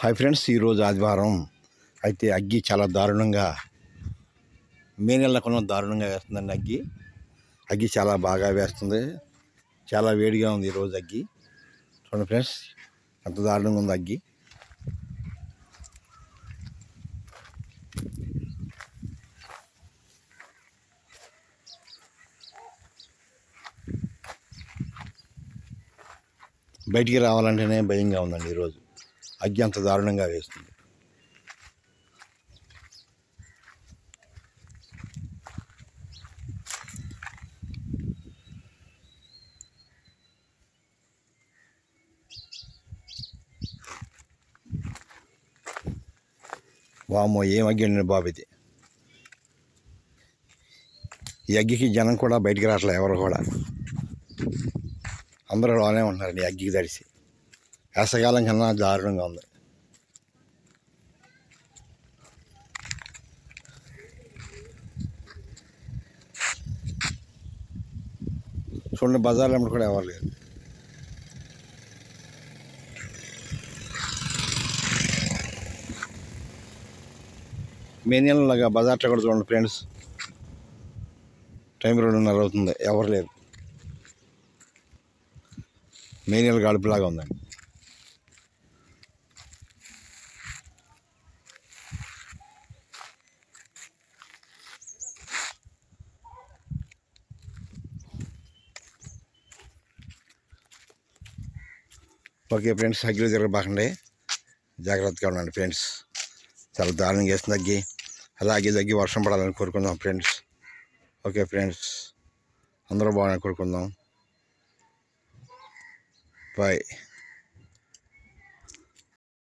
Hi friends, ఈరోజు ఆదివారం అయితే అగ్గి చాలా దారుణంగా మే నెల కొన్న దారుణంగా వేస్తుందండి. అగ్గి చాలా బాగా వేస్తుంది. చాలా వేడిగా ఉంది ఈరోజు అగ్గి. చూడండి ఫ్రెండ్స్, ఎంత దారుణంగా ఉంది అగ్గి. బయటికి రావాలంటేనే భయంగా ఉందండి. ఈరోజు అగ్గి అంత దారుణంగా వేస్తుంది. వామ్మో, ఏం అగ్గి అండి బాబు ఇది. ఈ అగ్గికి జనం కూడా బయటికి రావట్లేదు. ఎవరు కూడా అందరూ లోనే ఉంటున్నారండి ఈ అగ్గికి తడిసి. వేసవికాలం కన్నా దారుణంగా ఉంది. చూడండి, బజార్లో కూడా ఎవరు లేరు. మే నెలలాగా బజార్లో కూడా చూడండి ఫ్రెండ్స్, టైం 2:30 అవుతుంది, ఎవరు లేరు. మే నెల గడుపులాగా ఉందండి. ఓకే ఫ్రెండ్స్, అగ్గిలో తిరగబాకండి, జాగ్రత్తగా ఉండండి ఫ్రెండ్స్. చాలా దారుణంగా వేస్తుంది అగ్గి. అలాగే తగ్గి వర్షం పడాలని కోరుకుందాం ఫ్రెండ్స్. ఓకే ఫ్రెండ్స్, అందరూ బాగానే కోరుకుందాం. బాయ్.